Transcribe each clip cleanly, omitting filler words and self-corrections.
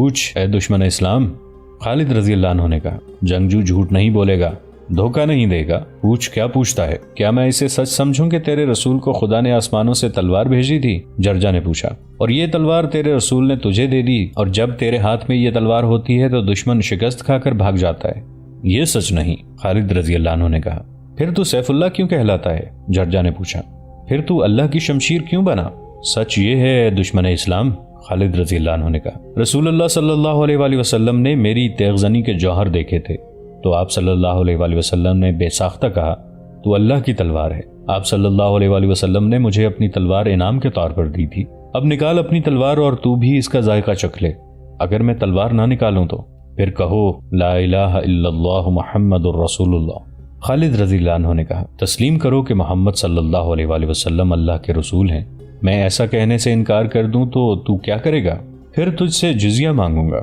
پوچھ اے دشمن اسلام، خالد رضی اللہ عنہ نے کہا۔ جنگجو جھوٹ نہیں بولے گا، دھوکہ نہیں دے گا، پوچھ کیا پوچھتا ہے؟ کیا میں اسے سچ سمجھوں کہ تیرے رسول کو خدا نے آسمانوں سے تلوار بھیجی تھی؟ جرجا نے پوچھا، اور یہ تلوار تیرے رسول نے تجھے دے دی، اور جب تیرے ہاتھ میں یہ تلوار ہوتی ہے تو دشمن شکست کھا کر بھاگ جاتا ہے؟ یہ سچ نہیں، خالد رضی اللہ عنہ نے کہا۔ پھر تو سیف اللہ کیوں کہلاتا ہے؟ جرجا نے پوچھا۔ پھر تو اللہ کی شمشیر کیوں بنا؟ سچ یہ ہے دشمن اسلام، خالد رضی اللہ عنہ نے کہا، رسول اللہ صلی اللہ علیہ وآلہ وسلم نے میری تیغ زنی کے جوہر دیکھے تھے تو آپ صلی اللہ علیہ وآلہ وسلم نے بے ساختہ کہا تو اللہ کی تلوار ہے۔ آپ صلی اللہ علیہ وآلہ وسلم نے مجھے اپنی تلوار انعام کے طور پر دی تھی، اب نکال اپنی تلوار اور تو بھی اس کا ذائقہ چکھ لے۔ اگر میں تلوار نہ نکالوں تو پھر کہو لا الہ الا اللہ محمد الرسول اللہ، خالد رضی اللہ عنہ نے کہا۔ تسلیم کرو کہ محمد صلی اللہ علیہ وآلہ وسلم اللہ کے رسول ہیں۔ میں ایسا کہنے سے انکار کر دوں تو کیا کرے گا؟ پھر تجھ سے جزیہ مانگوں گا،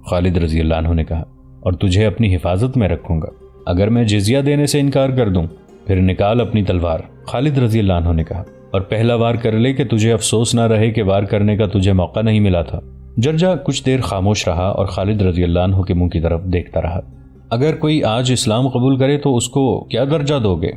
خالد رضی اللہ عنہ نے کہا، اور تجھے اپنی حفاظت میں رکھوں گا۔ اگر میں جزیہ دینے سے انکار کر دوں پھر نکال اپنی تلوار، خالد رضی اللہ عنہ نے کہا، اور پہلا وار کر لے کہ تجھے افسوس نہ رہے کہ وار کرنے کا تجھے موقع نہیں ملا تھا۔ جرجا کچھ دیر خاموش رہا اور خالد رضی اللہ عنہ کے منہ کی طرف دیکھتا رہا۔ اگر کوئی آج اسلام قبول کرے تو اس کو کیا درجہ دو گے؟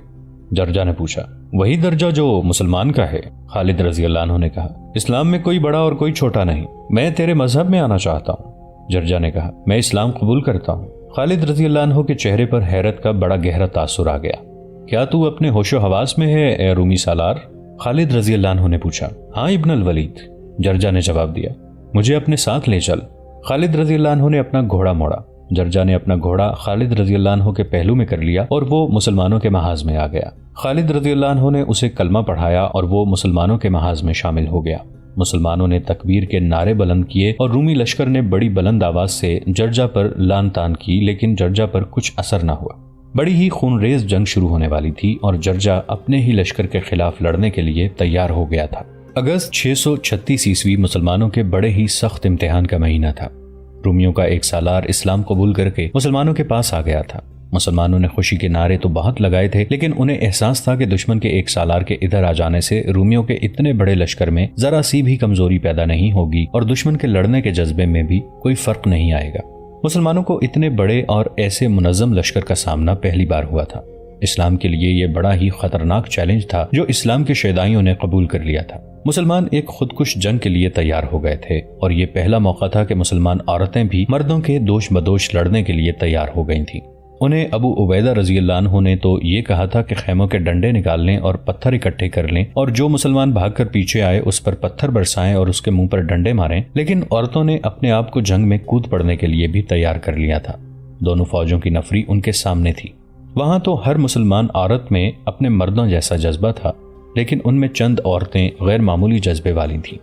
جرجا نے پوچھا۔ وہی درجہ جو مسلمان کا ہے، خالد رضی اللہ عنہ نے کہا۔ اسلام میں کوئی بڑا اور کوئی چھوٹا نہیں، میں تیرے مذہب میں آنا چاہتا ہوں، جرجا نے کہا۔ میں اسلام قبول کرتا ہوں۔ خالد رضی اللہ عنہ کے چہرے پر حیرت کا بڑا گہرا تاثر آ گیا۔ کیا تو اپنے ہوش و حواس میں ہے اے رومی سالار؟ خالد رضی اللہ عنہ نے پوچھا۔ ہاں ابن الولید، جرجا نے جواب دیا۔ مجھے اپنے ساتھ لے چل۔ خالد رضی اللہ عنہ نے اپنا گھوڑا موڑا۔ جرجا نے اپنا گھوڑا خالد رضی اللہ عنہ کے پہلو میں کر لیا اور وہ مسلمانوں کے محاذ میں آ گیا۔ خالد رضی اللہ عنہ نے اسے کلمہ پڑھایا اور وہ مسلمانوں کے محاذ میں شامل ہو گیا۔ مسلمانوں نے تکبیر کے نعرے بلند کیے اور رومی لشکر نے بڑی بلند آواز سے جرجا پر لان تان کی، لیکن جرجا پر کچھ اثر نہ ہوا۔ بڑی ہی خون ریز جنگ شروع ہونے والی تھی اور جرجا اپنے ہی لشکر کے خلاف لڑنے کے لیے تیار ہو گیا تھا۔ اگست 636 عیسوی مسلمانوں کے بڑے ہی سخت امتحان کا مہینہ تھا۔ رومیوں کا ایک سالار اسلام قبول کر کے مسلمانوں کے پاس آ گیا تھا۔ مسلمانوں نے خوشی کے نعرے تو بہت لگائے تھے، لیکن انہیں احساس تھا کہ دشمن کے ایک سالار کے ادھر آ جانے سے رومیوں کے اتنے بڑے لشکر میں ذرا سی بھی کمزوری پیدا نہیں ہوگی اور دشمن کے لڑنے کے جذبے میں بھی کوئی فرق نہیں آئے گا۔ مسلمانوں کو اتنے بڑے اور ایسے منظم لشکر کا سامنا پہلی بار ہوا تھا۔ اسلام کے لیے یہ بڑا ہی خطرناک چیلنج تھا جو اسلام کے شیدائیوں نے قبول کر لیا تھا۔ مسلمان ایک خودکش جنگ کے لیے تیار ہو گئے تھے اور یہ پہلا موقع تھا کہ مسلمان عورتیں بھی مردوں کے دوش بدوش لڑنے کے لیے تیار ہو گئی تھیں۔ انہیں ابو عبیدہ رضی اللہ عنہ نے تو یہ کہا تھا کہ خیموں کے ڈنڈے نکال لیں اور پتھر اکٹھے کر لیں اور جو مسلمان بھاگ کر پیچھے آئے اس پر پتھر برسائیں اور اس کے منہ پر ڈنڈے ماریں، لیکن عورتوں نے اپنے آپ کو جنگ میں کود پڑنے کے لیے بھی تیار کر لیا تھا۔ دونوں فوجوں کی نفری ان کے سامنے تھی۔ وہاں تو ہر مسلمان عورت میں اپنے مردوں جیسا جذبہ تھا، لیکن ان میں چند عورتیں غیر معمولی جذبے والی تھیں۔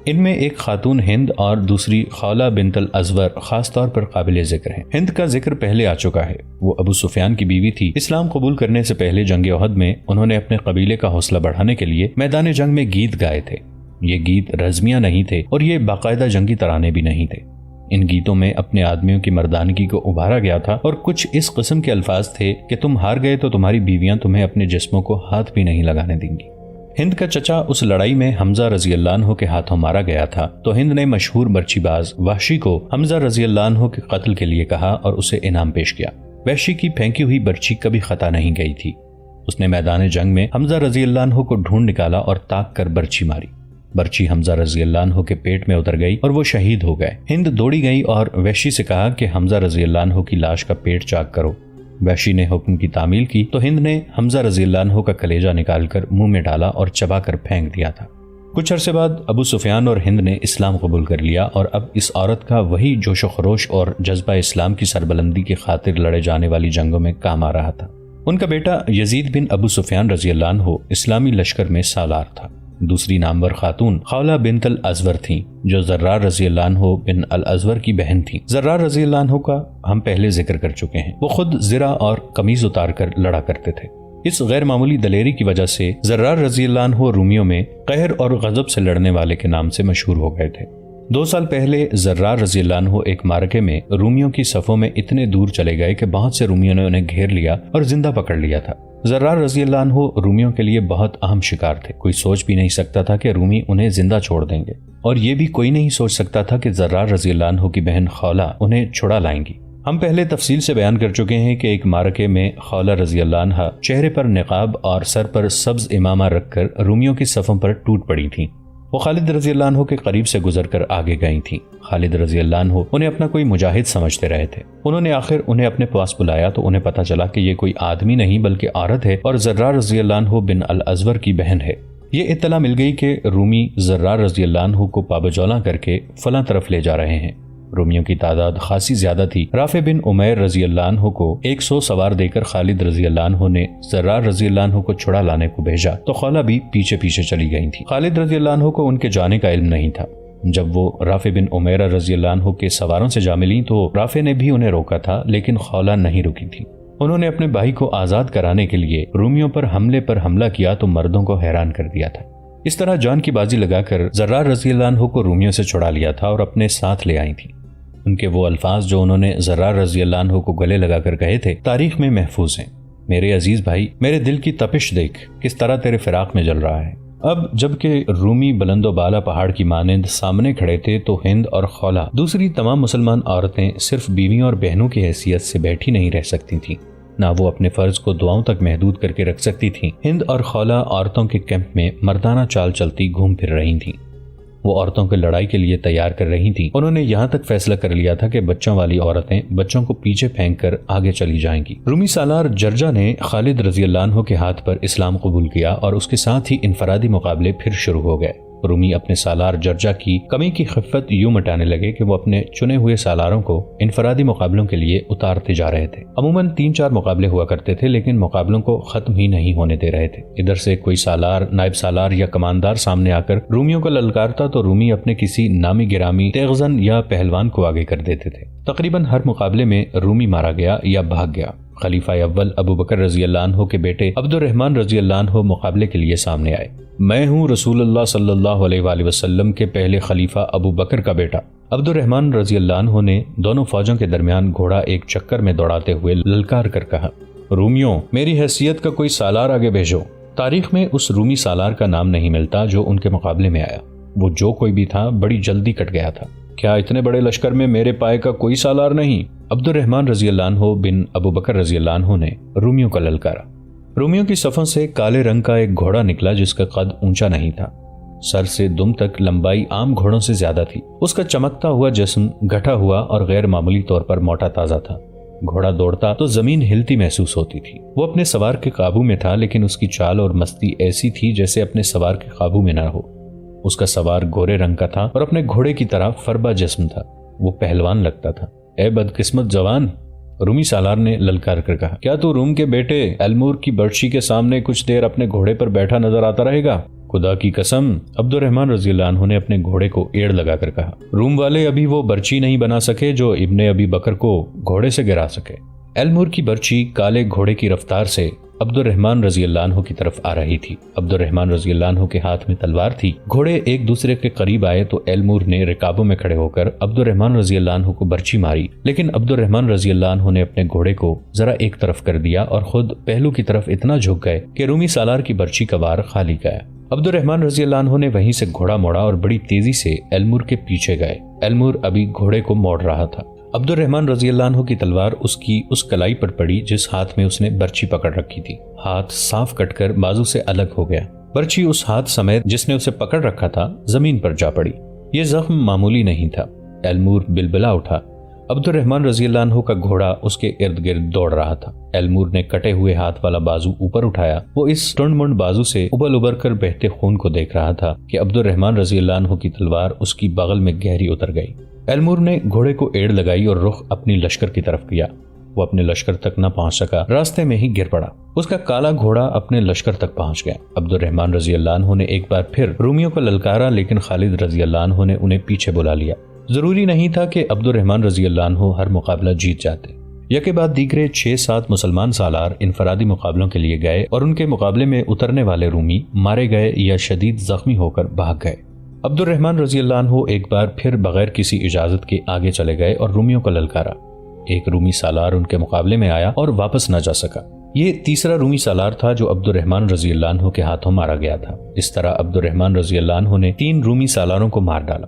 ان میں ایک خاتون ہند اور دوسری خولہ بنت الازور خاص طور پر قابل ذکر ہیں۔ ہند کا ذکر پہلے آ چکا ہے، وہ ابو سفیان کی بیوی تھی۔ اسلام قبول کرنے سے پہلے جنگ احد میں انہوں نے اپنے قبیلے کا حوصلہ بڑھانے کے لیے میدان جنگ میں گیت گائے تھے۔ یہ گیت رزمیہ نہیں تھے اور یہ باقاعدہ جنگی ترانے بھی نہیں تھے۔ ان گیتوں میں اپنے آدمیوں کی مردانگی کو ابھارا گیا تھا اور کچھ اس قسم کے الفاظ تھے کہ تم ہار گئے تو تمہاری بیویاں تمہیں اپنے جسموں کو ہاتھ بھی نہیں لگانے دیں گی۔ ہند کا چچا اس لڑائی میں حمزہ رضی اللہ عنہ کے ہاتھوں مارا گیا تھا، تو ہند نے مشہور برچی باز وحشی کو حمزہ رضی اللہ عنہ کے قتل کے لیے کہا اور اسے انعام پیش کیا۔ وحشی کی پھینکی ہوئی برچی کبھی خطا نہیں گئی تھی۔ اس نے میدان جنگ میں حمزہ رضی اللہ عنہ کو ڈھونڈ نکالا اور تاک کر برچی ماری۔ برچی حمزہ رضی اللہ عنہ کے پیٹ میں اتر گئی اور وہ شہید ہو گئے۔ ہند دوڑی گئی اور وحشی سے کہا کہ حمزہ رضی اللہ عنہ کی لاش کا پیٹ چاک کرو۔ وحشی نے حکم کی تعمیل کی تو ہند نے حمزہ رضی اللہ عنہ کا کلیجہ نکال کر منہ میں ڈالا اور چبا کر پھینک دیا تھا۔ کچھ عرصے بعد ابو سفیان اور ہند نے اسلام قبول کر لیا اور اب اس عورت کا وہی جوش و خروش اور جذبہ اسلام کی سربلندی کی خاطر لڑے جانے والی جنگوں میں کام آ رہا تھا۔ ان کا بیٹا یزید بن ابو سفیان رضی اللہ عنہ اسلامی لشکر میں سالار تھا۔ دوسری نامور خاتون خولہ بنت الازور تھیں جو زرار رضی اللہ عنہ بن الازور کی بہن تھیں۔ زرار رضی اللہ عنہ کا ہم پہلے ذکر کر چکے ہیں۔ وہ خود زرہ اور قمیض اتار کر لڑا کرتے تھے۔ اس غیر معمولی دلیری کی وجہ سے زرار رضی اللہ عنہ رومیوں میں قہر اور غضب سے لڑنے والے کے نام سے مشہور ہو گئے تھے۔ 2 سال پہلے زرار رضی اللہ عنہ ایک معرکے میں رومیوں کی صفوں میں اتنے دور چلے گئے کہ بہت سے رومیوں نے انہیں گھیر لیا اور زندہ پکڑ لیا تھا۔ زرار رضی اللہ عنہ رومیوں کے لیے بہت اہم شکار تھے۔ کوئی سوچ بھی نہیں سکتا تھا کہ رومی انہیں زندہ چھوڑ دیں گے، اور یہ بھی کوئی نہیں سوچ سکتا تھا کہ زرار رضی اللہ عنہ کی بہن خولہ انہیں چھڑا لائیں گی۔ ہم پہلے تفصیل سے بیان کر چکے ہیں کہ ایک معرکے میں خولہ رضی اللہ عنہ چہرے پر نقاب اور سر پر سبز امامہ رکھ کر رومیوں کی صفوں پر ٹوٹ پڑی تھیں۔ وہ خالد رضی اللہ عنہ کے قریب سے گزر کر آگے گئی تھیں۔ خالد رضی اللہ عنہ انہیں اپنا کوئی مجاہد سمجھتے رہے تھے۔ انہوں نے آخر انہیں اپنے پاس بلایا تو انہیں پتہ چلا کہ یہ کوئی آدمی نہیں بلکہ عورت ہے اور زرار رضی اللہ عنہ بن الازور کی بہن ہے۔ یہ اطلاع مل گئی کہ رومی زرار رضی اللہ عنہ کو پابجولاں کر کے فلاں طرف لے جا رہے ہیں۔ رومیوں کی تعداد خاصی زیادہ تھی۔ رافع بن عمیر رضی اللہ عنہ کو 100 سوار دے کر خالد رضی اللہ عنہ نے زرار رضی اللہ عنہ کو چھڑا لانے کو بھیجا تو خولہ بھی پیچھے پیچھے چلی گئی تھی۔ خالد رضی اللہ عنہ کو ان کے جانے کا علم نہیں تھا۔ جب وہ رافع بن عمیر رضی اللہ عنہ کے سواروں سے جا ملی تو رافع نے بھی انہیں روکا تھا، لیکن خولہ نہیں رکی تھی۔ انہوں نے اپنے بھائی کو آزاد کرانے کے لیے رومیوں پر حملہ کیا تو مردوں کو حیران کر دیا تھا۔ اس طرح جان کی بازی لگا کر زرار رضی اللہ عنہ کو رومیوں سے چھڑا لیا تھا اور اپنے ساتھ لے آئی تھی۔ ان کے وہ الفاظ جو انہوں نے زرار رضی اللہ عنہ کو گلے لگا کر کہے تھے تاریخ میں محفوظ ہیں۔ میرے عزیز بھائی، میرے دل کی تپش دیکھ کس طرح تیرے فراق میں جل رہا ہے۔ اب جبکہ رومی بلند و بالا پہاڑ کی مانند سامنے کھڑے تھے تو ہند اور خولہ دوسری تمام مسلمان عورتیں صرف بیویوں اور بہنوں کی حیثیت سے بیٹھی نہیں رہ سکتی تھیں، نہ وہ اپنے فرض کو دعاؤں تک محدود کر کے رکھ سکتی تھیں۔ ہند اور خولہ عورتوں کے کیمپ میں مردانہ چال چلتی گھوم پھر رہی تھیں۔ وہ عورتوں کو لڑائی کے لیے تیار کر رہی تھیں۔ انہوں نے یہاں تک فیصلہ کر لیا تھا کہ بچوں والی عورتیں بچوں کو پیچھے پھینک کر آگے چلی جائیں گی۔ رومی سالار جرجا نے خالد رضی اللہ عنہ کے ہاتھ پر اسلام قبول کیا اور اس کے ساتھ ہی انفرادی مقابلے پھر شروع ہو گئے۔ رومی اپنے سالار جرجا کی کمی کی خفت یوں مٹانے لگے کہ وہ اپنے چنے ہوئے سالاروں کو انفرادی مقابلوں کے لیے اتارتے جا رہے تھے۔ عموماً 3-4 مقابلے ہوا کرتے تھے، لیکن مقابلوں کو ختم ہی نہیں ہونے دے رہے تھے۔ ادھر سے کوئی سالار، نائب سالار یا کماندار سامنے آ کر رومیوں کو للکارتا تو رومی اپنے کسی نامی گرامی تیغزن یا پہلوان کو آگے کر دیتے تھے۔ تقریباً ہر مقابلے میں رومی مارا گیا یا بھاگ گیا۔ خلیفہ اول ابو بکر رضی اللہ عنہ کے بیٹے عبد الرحمن رضی اللہ عنہ مقابلے کے لیے سامنے آئے۔ میں ہوں رسول اللہ صلی اللہ علیہ وآلہ وسلم کے پہلے خلیفہ ابو بکر کا بیٹا۔ عبد الرحمن رضی اللہ عنہ نے دونوں فوجوں کے درمیان گھوڑا ایک چکر میں دوڑاتے ہوئے للکار کر کہا، رومیوں، میری حیثیت کا کوئی سالار آگے بھیجو۔ تاریخ میں اس رومی سالار کا نام نہیں ملتا جو ان کے مقابلے میں آیا۔ وہ جو کوئی بھی تھا بڑی جلدی کٹ گیا تھا۔ کیا اتنے بڑے لشکر میں میرے پائے کا کوئی سالار نہیں؟ عبد الرحمن رضی اللہ عنہ بن ابو بکر رضی اللہ عنہ نے رومیوں کا للکارا۔ رومیوں کی صفوں سے کالے رنگ کا ایک گھوڑا نکلا جس کا قد اونچا نہیں تھا۔ سر سے دم تک لمبائی عام گھوڑوں سے زیادہ تھی۔ اس کا چمکتا ہوا جسم گھٹا ہوا اور غیر معمولی طور پر موٹا تازہ تھا۔ گھوڑا دوڑتا تو زمین ہلتی محسوس ہوتی تھی۔ وہ اپنے سوار کے قابو میں تھا، لیکن اس کی چال اور مستی ایسی تھی جیسے اپنے سوار کے قابو میں نہ ہو۔ اس کا سوار گورے رنگ کا تھا اور اپنے گھوڑے کی طرح فربا جسم تھا۔ وہ پہلوان لگتا تھا۔ اے بدقسمت جوان، رومی سالار نے للکار کر کہا، کیا تو روم کے بیٹے ایلمور کی برچی کے سامنے کچھ دیر اپنے گھوڑے پر بیٹھا نظر آتا رہے گا؟ خدا کی قسم، عبد الرحمن رضی اللہ عنہ نے اپنے گھوڑے کو ایڑ لگا کر کہا، روم والے ابھی وہ برچی نہیں بنا سکے جو ابن ابی بکر کو گھوڑے سے گرا سکے۔ ایلمور کی برچی کالے گھوڑے کی رفتار سے عبد الرحمن رضی اللہ عنہ کی طرف آ رہی تھی۔ عبد الرحمن رضی اللہ عنہ کے ہاتھ میں تلوار تھی۔ گھوڑے ایک دوسرے کے قریب آئے تو ایلمور نے رکابوں میں کھڑے ہو کر عبد الرحمن رضی اللہ عنہ کو برچی ماری، لیکن عبد الرحمن رضی اللہ عنہ نے اپنے گھوڑے کو ذرا ایک طرف کر دیا اور خود پہلو کی طرف اتنا جھک گئے کہ رومی سالار کی برچی کا وار خالی گیا۔ عبد الرحمن رضی اللہ عنہ نے وہیں سے گھوڑا موڑا اور بڑی تیزی سے ایلمور کے پیچھے گئے۔ ایلمور ابھی گھوڑے کو موڑ رہا تھا۔ عبد الرحمن رضی اللہ عنہ کی تلوار اس کی اس کلائی پر پڑی جس ہاتھ میں اس نے برچی پکڑ رکھی تھی۔ ہاتھ صاف کٹ کر بازو سے الگ ہو گیا۔ برچی اس ہاتھ سمیت جس نے اسے پکڑ رکھا تھا زمین پر جا پڑی۔ یہ زخم معمولی نہیں تھا۔ ایلمور بلبلا اٹھا۔ عبد الرحمن رضی اللہ عنہ کا گھوڑا اس کے ارد گرد دوڑ رہا تھا۔ ایلمور نے کٹے ہوئے ہاتھ والا بازو اوپر اٹھایا۔ وہ اس ٹنڈ منڈ بازو سے ابل ابر کر بہتے خون کو دیکھ رہا تھا کہ عبد الرحمن رضی اللہ عنہ کی تلوار اس کی بغل میں گہری اتر گئی۔ ایلمور نے گھوڑے کو ایڑ لگائی اور رخ اپنی لشکر کی طرف کیا۔ وہ اپنے لشکر تک نہ پہنچ سکا، راستے میں ہی گر پڑا۔ اس کا کالا گھوڑا اپنے لشکر تک پہنچ گیا۔ عبد الرحمن رضی اللہ عنہ نے ایک بار پھر رومیوں کو للکارا، لیکن خالد رضی اللہ عنہ نے انہیں پیچھے بلا لیا۔ ضروری نہیں تھا کہ عبد الرحمن رضی اللہ عنہ ہر مقابلہ جیت جاتے۔ یکے بعد دیگرے 6-7 مسلمان سالار انفرادی مقابلوں کے لیے گئے اور ان کے مقابلے میں اترنے والے رومی مارے گئے یا شدید زخمی ہو کر بھاگ گئے۔ عبد الرحمن رضی اللہ عنہ ایک بار پھر بغیر کسی اجازت کے آگے چلے گئے اور رومیوں کو للکارا۔ ایک رومی سالار ان کے مقابلے میں آیا اور واپس نہ جا سکا۔ یہ تیسرا رومی سالار تھا جو عبد الرحمن رضی اللہ عنہ کے ہاتھوں مارا گیا تھا۔ اس طرح عبد الرحمن رضی اللہ عنہ نے 3 رومی سالاروں کو مار ڈالا۔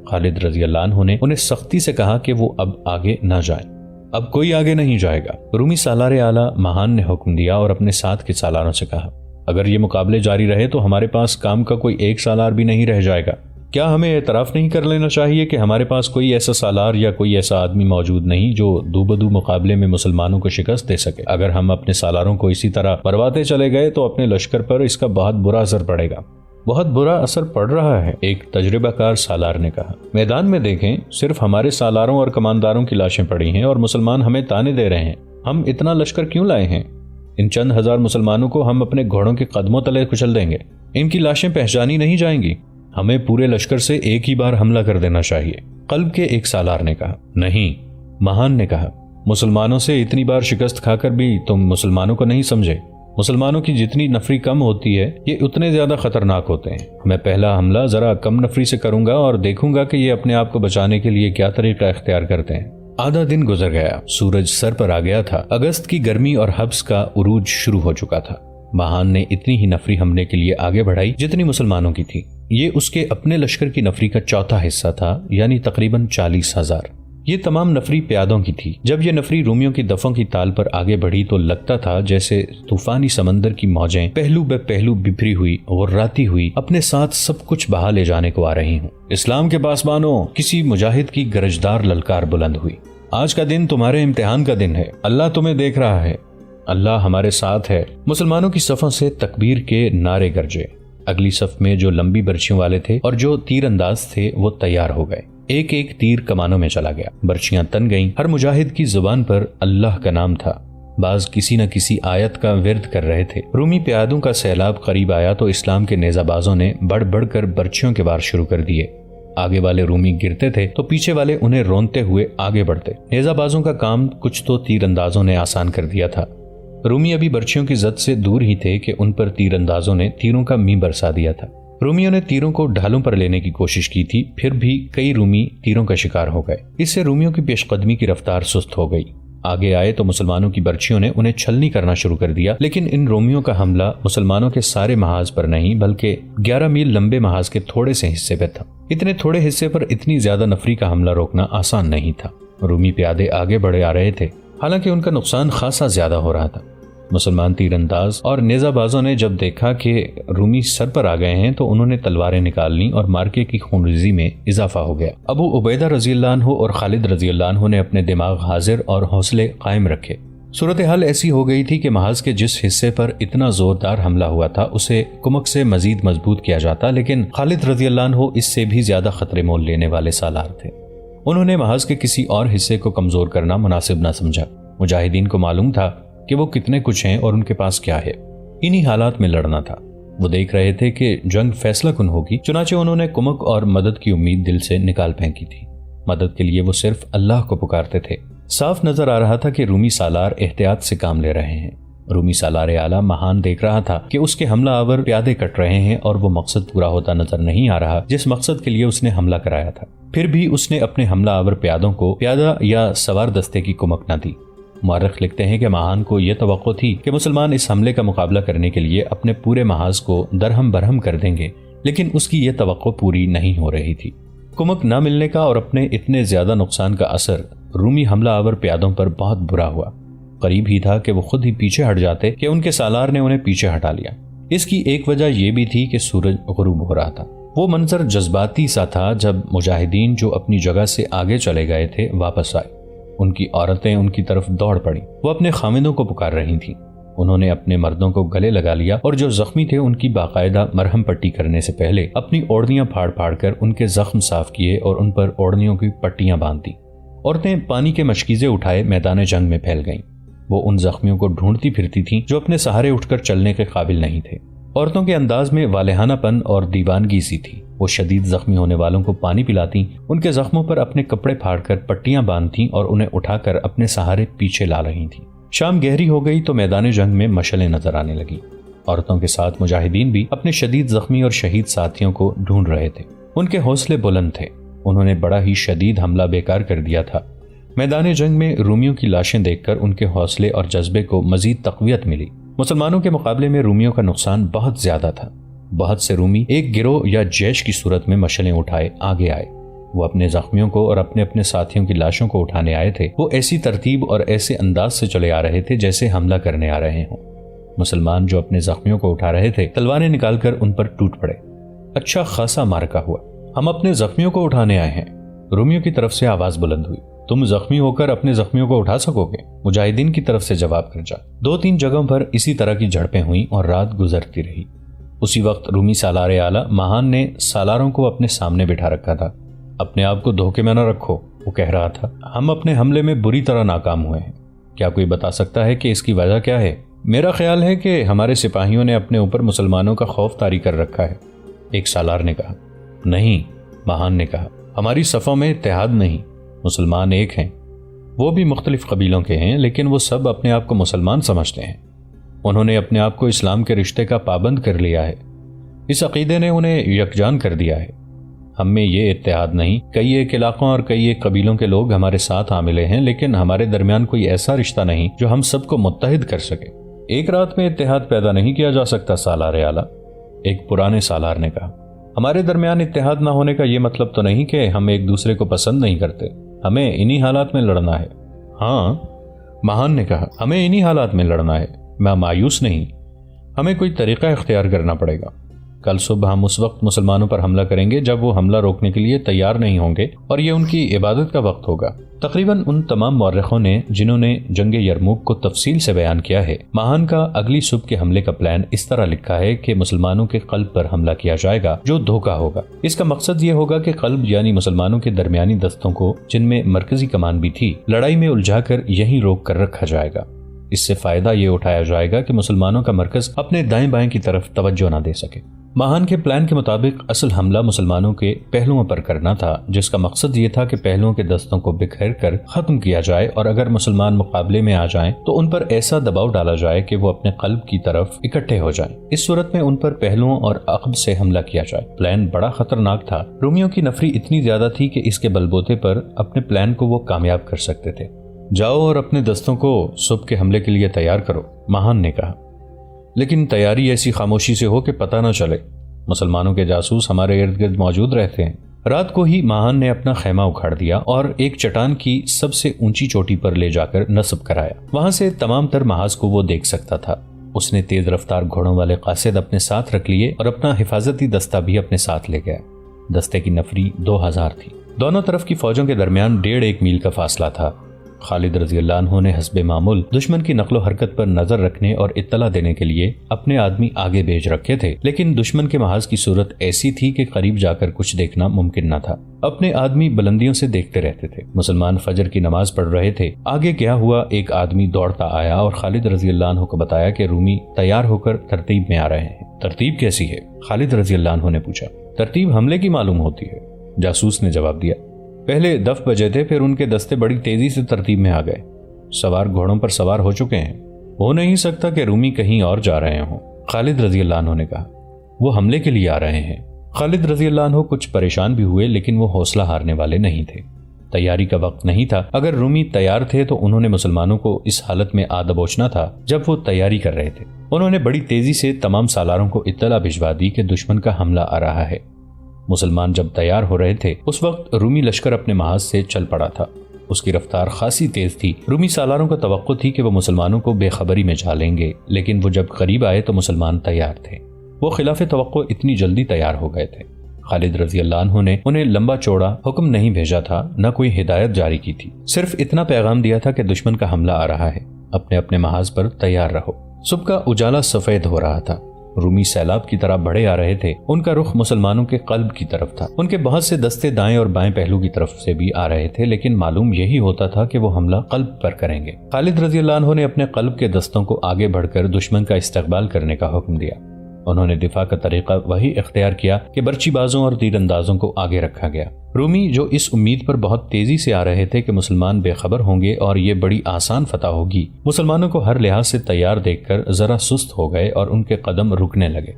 خالد رضی اللہ عنہ نے انہیں سختی سے کہا کہ وہ اب آگے نہ جائیں، اب کوئی آگے نہیں جائے گا۔ رومی سالار اعلیٰ مہان نے حکم دیا اور اپنے ساتھ کے سالاروں سے کہا، اگر یہ مقابلے جاری رہے تو ہمارے پاس کام کا کوئی ایک سالار بھی نہیں رہ جائے گا۔ کیا ہمیں اعتراف نہیں کر لینا چاہیے کہ ہمارے پاس کوئی ایسا سالار یا کوئی ایسا آدمی موجود نہیں جو دو بدو مقابلے میں مسلمانوں کو شکست دے سکے؟ اگر ہم اپنے سالاروں کو اسی طرح مرواتے چلے گئے تو اپنے لشکر پر اس کا بہت برا اثر پڑے گا۔ بہت برا اثر پڑ رہا ہے، ایک تجربہ کار سالار نے کہا۔ میدان میں دیکھیں، صرف ہمارے سالاروں اور کمانداروں کی لاشیں پڑی ہیں اور مسلمان ہمیں تانے دے رہے ہیں۔ ہم اتنا لشکر کیوں لائے ہیں؟ ان چند ہزار مسلمانوں کو ہم اپنے گھوڑوں کے قدموں تلے کچل دیں گے، ان کی لاشیں پہچانی نہیں جائیں گی۔ ہمیں پورے لشکر سے ایک ہی بار حملہ کر دینا چاہیے۔ قلب کے ایک سالار نے کہا۔ نہیں، مہان نے کہا، مسلمانوں سے اتنی بار شکست کھا کر بھی تم مسلمانوں کو نہیں سمجھے۔ مسلمانوں کی جتنی نفری کم ہوتی ہے یہ اتنے زیادہ خطرناک ہوتے ہیں۔ میں پہلا حملہ ذرا کم نفری سے کروں گا اور دیکھوں گا کہ یہ اپنے آپ کو بچانے کے لیے کیا طریقہ اختیار کرتے ہیں۔ آدھا دن گزر گیا، سورج سر پر آ گیا تھا، اگست کی گرمی اور حبس کا عروج شروع ہو چکا تھا۔ مہان نے اتنی ہی نفری حملے کے لیے آگے بڑھائی جتنی مسلمانوں کی تھی۔ یہ اس کے اپنے لشکر کی نفری کا چوتھا حصہ تھا، یعنی تقریباً 40,000۔ یہ تمام نفری پیادوں کی تھی۔ جب یہ نفری رومیوں کی دفوں کی تال پر آگے بڑھی تو لگتا تھا جیسے طوفانی سمندر کی موجیں پہلو بے پہلو بپھری ہوئی غراتی ہوئی اپنے ساتھ سب کچھ بہا لے جانے کو آ رہی ہوں۔ اسلام کے پاسبانوں، کسی مجاہد کی گرجدار للکار بلند ہوئی۔ آج کا دن تمہارے امتحان کا دن ہے، اللہ تمہیں دیکھ رہا ہے، اللہ ہمارے ساتھ ہے۔ مسلمانوں کی صفوں سے تکبیر کے نعرے گرجے۔ اگلی صف میں جو لمبی برچیوں والے تھے اور جو تیر انداز تھے وہ تیار ہو گئے۔ ایک ایک تیر کمانوں میں چلا گیا، برچیاں تن گئیں۔ ہر مجاہد کی زبان پر اللہ کا نام تھا، بعض کسی نہ کسی آیت کا ورد کر رہے تھے۔ رومی پیادوں کا سیلاب قریب آیا تو اسلام کے نیزہ بازوں نے بڑھ بڑھ کر برچیوں کے وار شروع کر دیے۔ آگے والے رومی گرتے تھے تو پیچھے والے انہیں رونتے ہوئے آگے بڑھتے۔ نیزہ بازوں کا کام کچھ تو تیر اندازوں نے آسان کر دیا تھا۔ رومی ابھی برچیوں کی زد سے دور ہی تھے کہ ان پر تیر اندازوں نے تیروں کا می برسا دیا تھا۔ رومیوں نے تیروں کو ڈھالوں پر لینے کی کوشش کی تھی، پھر بھی کئی رومی تیروں کا شکار ہو گئے۔ اس سے رومیوں کی پیش قدمی کی رفتار سست ہو گئی۔ آگے آئے تو مسلمانوں کی برچیوں نے انہیں چھلنی کرنا شروع کر دیا، لیکن ان رومیوں کا حملہ مسلمانوں کے سارے محاذ پر نہیں بلکہ 11 میل لمبے محاذ کے تھوڑے سے حصے پہ تھا۔ اتنے تھوڑے حصے پر اتنی زیادہ نفری کا حملہ روکنا آسان نہیں تھا۔ رومی پیادے آگے بڑھے آ رہے تھے، حالانکہ ان کا نقصان خاصا زیادہ ہو رہا تھا۔ مسلمان تیر انداز اور نیزہ بازوں نے جب دیکھا کہ رومی سر پر آ گئے ہیں تو انہوں نے تلواریں نکال لیں اور مارکے کی خونریزی میں اضافہ ہو گیا۔ ابو عبیدہ رضی اللہ عنہ اور خالد رضی اللہ عنہ نے اپنے دماغ حاضر اور حوصلے قائم رکھے۔ صورتحال ایسی ہو گئی تھی کہ محاذ کے جس حصے پر اتنا زوردار حملہ ہوا تھا اسے کمک سے مزید مضبوط کیا جاتا، لیکن خالد رضی اللہ عنہ اس سے بھی زیادہ خطرے مول لینے والے سالار تھے۔ انہوں نے محاذ کے کسی اور حصے کو کمزور کرنا مناسب نہ سمجھا۔ مجاہدین کو معلوم تھا کہ وہ کتنے کچھ ہیں اور ان کے پاس کیا ہے، انہی حالات میں لڑنا تھا۔ وہ دیکھ رہے تھے کہ جنگ فیصلہ کن ہوگی، چنانچہ انہوں نے کمک اور مدد کی امید دل سے نکال پھینکی تھی۔ مدد کے لیے وہ صرف اللہ کو پکارتے تھے۔ صاف نظر آ رہا تھا کہ رومی سالار احتیاط سے کام لے رہے ہیں۔ رومی سالار اعلیٰ مہان دیکھ رہا تھا کہ اس کے حملہ آور پیادے کٹ رہے ہیں اور وہ مقصد پورا ہوتا نظر نہیں آ رہا جس مقصد کے لیے اس نے حملہ کرایا تھا۔ پھر بھی اس نے اپنے حملہ آور پیادوں کو پیادہ یا سوار دستے کی کمک نہ دی۔ مورخ لکھتے ہیں کہ مہان کو یہ توقع تھی کہ مسلمان اس حملے کا مقابلہ کرنے کے لیے اپنے پورے محاذ کو درہم برہم کر دیں گے، لیکن اس کی یہ توقع پوری نہیں ہو رہی تھی۔ کمک نہ ملنے کا اور اپنے اتنے زیادہ نقصان کا اثر رومی حملہ آور پیادوں پر بہت برا ہوا۔ قریب ہی تھا کہ وہ خود ہی پیچھے ہٹ جاتے کہ ان کے سالار نے انہیں پیچھے ہٹا لیا۔ اس کی ایک وجہ یہ بھی تھی کہ سورج غروب ہو رہا تھا۔ وہ منظر جذباتی سا تھا جب مجاہدین جو اپنی جگہ سے آگے چلے گئے تھے واپس آئے۔ ان کی عورتیں ان کی طرف دوڑ پڑیں، وہ اپنے خامندوں کو پکار رہی تھیں۔ انہوں نے اپنے مردوں کو گلے لگا لیا اور جو زخمی تھے ان کی باقاعدہ مرہم پٹی کرنے سے پہلے اپنی اوڑھنیاں پھاڑ پھاڑ کر ان کے زخم صاف کیے اور ان پر اوڑھنیوں کی پٹیاں باندھ دی۔ عورتیں پانی کے مشکیزے اٹھائے میدان جنگ میں پھیل گئیں۔ وہ ان زخمیوں کو ڈھونڈتی پھرتی تھیں جو اپنے سہارے اٹھ کر چلنے کے قابل نہیں تھے۔ عورتوں کے انداز میں والہانہ پن اور دیوانگی سی تھی۔ وہ شدید زخمی ہونے والوں کو پانی پلاتی، ان کے زخموں پر اپنے کپڑے پھاڑ کر پٹیاں باندھتی اور انہیں اٹھا کر اپنے سہارے پیچھے لا رہی تھیں۔ شام گہری ہو گئی تو میدان جنگ میں مشعلیں نظر آنے لگی۔ عورتوں کے ساتھ مجاہدین بھی اپنے شدید زخمی اور شہید ساتھیوں کو ڈھونڈ رہے تھے۔ ان کے حوصلے بلند تھے۔ انہوں نے بڑا ہی شدید حملہ بیکار کر دیا تھا۔ میدان جنگ میں رومیوں کی لاشیں دیکھ کر ان کے حوصلے اور جذبے کو مزید تقویت ملی۔ مسلمانوں کے مقابلے میں رومیوں کا نقصان بہت زیادہ تھا۔ بہت سے رومی ایک گروہ یا جیش کی صورت میں مشعلیں اٹھائے آگے آئے۔ وہ اپنے زخمیوں کو اور اپنے اپنے ساتھیوں کی لاشوں کو اٹھانے آئے تھے۔ وہ ایسی ترتیب اور ایسے انداز سے چلے آ رہے تھے جیسے حملہ کرنے آ رہے ہوں۔ مسلمان جو اپنے زخمیوں کو اٹھا رہے تھے تلواریں نکال کر ان پر ٹوٹ پڑے۔ اچھا خاصا مارکا ہوا۔ ہم اپنے زخمیوں کو اٹھانے آئے ہیں، رومیوں کی طرف سے آواز بلند ہوئی۔ تم زخمی ہو کر اپنے زخمیوں کو اٹھا سکو گے؟ مجاہدین کی طرف سے جواب گرجا۔ 2-3 جگہوں پر اسی طرح کی جھڑپیں ہوئیں اور رات گزرتی رہی۔ اسی وقت رومی سالار اعلیٰ ماہان نے سالاروں کو اپنے سامنے بٹھا رکھا تھا۔ اپنے آپ کو دھوکے میں نہ رکھو، وہ کہہ رہا تھا۔ ہم اپنے حملے میں بری طرح ناکام ہوئے ہیں۔ کیا کوئی بتا سکتا ہے کہ اس کی وجہ کیا ہے؟ میرا خیال ہے کہ ہمارے سپاہیوں نے اپنے اوپر مسلمانوں کا خوف طاری کر رکھا ہے، ایک سالار نے کہا۔ نہیں، ماہان نے کہا، ہماری صفوں میں اتحاد نہیں، مسلمان ایک ہیں۔ وہ بھی مختلف قبیلوں کے ہیں لیکن وہ سب اپنے آپ کو مسلمان سمجھتے ہیں۔ انہوں نے اپنے آپ کو اسلام کے رشتے کا پابند کر لیا ہے۔ اس عقیدے نے انہیں یکجان کر دیا ہے۔ ہم میں یہ اتحاد نہیں۔ کئی ایک علاقوں اور کئی ایک قبیلوں کے لوگ ہمارے ساتھ آ ملے ہیں لیکن ہمارے درمیان کوئی ایسا رشتہ نہیں جو ہم سب کو متحد کر سکے۔ ایک رات میں اتحاد پیدا نہیں کیا جا سکتا سالار اعلیٰ، ایک پرانے سالار نے کہا۔ ہمارے درمیان اتحاد نہ ہونے کا یہ مطلب تو نہیں کہ ہم ایک دوسرے کو پسند نہیں کرتے، ہمیں انہی حالات میں لڑنا ہے۔ ہاں، ماہان نے کہا، ہمیں انہی حالات میں لڑنا ہے۔ میں مایوس نہیں، ہمیں کوئی طریقہ اختیار کرنا پڑے گا۔ کل صبح ہم اس وقت مسلمانوں پر حملہ کریں گے جب وہ حملہ روکنے کے لیے تیار نہیں ہوں گے اور یہ ان کی عبادت کا وقت ہوگا۔ تقریباً ان تمام مورخوں نے جنہوں نے جنگ یرموک کو تفصیل سے بیان کیا ہے، ماہان کا اگلی صبح کے حملے کا پلان اس طرح لکھا ہے کہ مسلمانوں کے قلب پر حملہ کیا جائے گا جو دھوکہ ہوگا۔ اس کا مقصد یہ ہوگا کہ قلب یعنی مسلمانوں کے درمیانی دستوں کو، جن میں مرکزی کمان بھی تھی، لڑائی میں الجھا کر یہیں روک کر رکھا جائے گا۔ اس سے فائدہ یہ اٹھایا جائے گا کہ مسلمانوں کا مرکز اپنے دائیں بائیں کی طرف توجہ نہ دے سکے۔ ماہان کے پلان کے مطابق اصل حملہ مسلمانوں کے پہلوؤں پر کرنا تھا، جس کا مقصد یہ تھا کہ پہلوؤں کے دستوں کو بکھیر کر ختم کیا جائے اور اگر مسلمان مقابلے میں آ جائیں تو ان پر ایسا دباؤ ڈالا جائے کہ وہ اپنے قلب کی طرف اکٹھے ہو جائیں۔ اس صورت میں ان پر پہلوؤں اور عقب سے حملہ کیا جائے۔ پلان بڑا خطرناک تھا۔ رومیوں کی نفری اتنی زیادہ تھی کہ اس کے بلبوتے پر اپنے پلان کو وہ کامیاب کر سکتے تھے۔ جاؤ اور اپنے دستوں کو صبح کے حملے کے لیے تیار کرو، ماہان نے کہا، لیکن تیاری ایسی خاموشی سے ہو کہ پتہ نہ چلے۔ مسلمانوں کے جاسوس ہمارے ارد گرد موجود رہتے ہیں۔ رات کو ہی ماہان نے اپنا خیمہ اکھاڑ دیا اور ایک چٹان کی سب سے اونچی چوٹی پر لے جا کر نصب کرایا۔ وہاں سے تمام تر محاذ کو وہ دیکھ سکتا تھا۔ اس نے تیز رفتار گھوڑوں والے قاصد اپنے ساتھ رکھ لیے اور اپنا حفاظتی دستہ بھی اپنے ساتھ لے گیا۔ دستے کی نفری 2000 تھی۔ دونوں طرف کی فوجوں کے درمیان 1.5 میل کا فاصلہ تھا۔ خالد رضی اللہ عنہ نے حسب معمول دشمن کی نقل و حرکت پر نظر رکھنے اور اطلاع دینے کے لیے اپنے آدمی آگے بھیج رکھے تھے، لیکن دشمن کے محاذ کی صورت ایسی تھی کہ قریب جا کر کچھ دیکھنا ممکن نہ تھا۔ اپنے آدمی بلندیوں سے دیکھتے رہتے تھے۔ مسلمان فجر کی نماز پڑھ رہے تھے۔ آگے گیا ہوا ایک آدمی دوڑتا آیا اور خالد رضی اللہ عنہ کو بتایا کہ رومی تیار ہو کر ترتیب میں آ رہے ہیں۔ ترتیب کیسی ہے؟ خالد رضی اللہ عنہ نے پوچھا۔ ترتیب حملے کی معلوم ہوتی ہے، جاسوس نے جواب دیا۔ پہلے دف بجے تھے، پھر ان کے دستے بڑی تیزی سے ترتیب میں آ گئے۔ سوار گھوڑوں پر سوار ہو چکے ہیں۔ ہو نہیں سکتا کہ رومی کہیں اور جا رہے ہوں، خالد رضی اللہ عنہ نے کہا۔ وہ حملے کے لیے آ رہے ہیں۔ خالد رضی اللہ عنہ کچھ پریشان بھی ہوئے لیکن وہ حوصلہ ہارنے والے نہیں تھے۔ تیاری کا وقت نہیں تھا۔ اگر رومی تیار تھے تو انہوں نے مسلمانوں کو اس حالت میں آ دبوچنا تھا جب وہ تیاری کر رہے تھے۔ انہوں نے بڑی تیزی سے تمام سالاروں کو اطلاع بھجوا دی کہ دشمن کا حملہ آ رہا ہے۔ مسلمان جب تیار ہو رہے تھے اس وقت رومی لشکر اپنے محاذ سے چل پڑا تھا۔ اس کی رفتار خاصی تیز تھی۔ رومی سالاروں کو توقع تھی کہ وہ مسلمانوں کو بے خبری میں جا لیں گے، لیکن وہ جب قریب آئے تو مسلمان تیار تھے۔ وہ خلاف توقع اتنی جلدی تیار ہو گئے تھے۔ خالد رضی اللہ عنہ نے انہیں لمبا چوڑا حکم نہیں بھیجا تھا، نہ کوئی ہدایت جاری کی تھی، صرف اتنا پیغام دیا تھا کہ دشمن کا حملہ آ رہا ہے، اپنے اپنے محاذ پر تیار رہو۔ صبح کا اجالا سفید ہو رہا تھا۔ رومی سیلاب کی طرح بڑھے آ رہے تھے۔ ان کا رخ مسلمانوں کے قلب کی طرف تھا۔ ان کے بہت سے دستے دائیں اور بائیں پہلو کی طرف سے بھی آ رہے تھے، لیکن معلوم یہی ہوتا تھا کہ وہ حملہ قلب پر کریں گے۔ خالد رضی اللہ عنہ نے اپنے قلب کے دستوں کو آگے بڑھ کر دشمن کا استقبال کرنے کا حکم دیا۔ انہوں نے دفاع کا طریقہ وہی اختیار کیا کہ برچی بازوں اور تیر اندازوں کو آگے رکھا گیا۔ رومی جو اس امید پر بہت تیزی سے آ رہے تھے کہ مسلمان بے خبر ہوں گے اور یہ بڑی آسان فتح ہوگی، مسلمانوں کو ہر لحاظ سے تیار دیکھ کر ذرا سست ہو گئے اور ان کے قدم رکنے لگے۔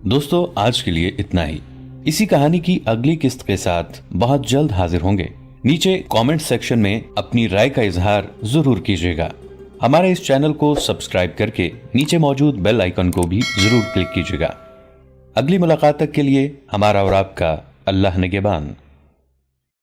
دوستو، آج کے لیے اتنا ہی۔ اسی کہانی کی اگلی قسط کے ساتھ بہت جلد حاضر ہوں گے۔ نیچے کامنٹ سیکشن میں اپنی رائے کا اظہار ضرور کیجیے گا۔ ہمارے اس چینل کو سبسکرائب کر کے نیچے موجود بیل آئیکن کو بھی ضرور کلک کیجیے گا۔ اگلی ملاقات تک کے لیے ہمارا اور آپ کا اللہ نگہبان۔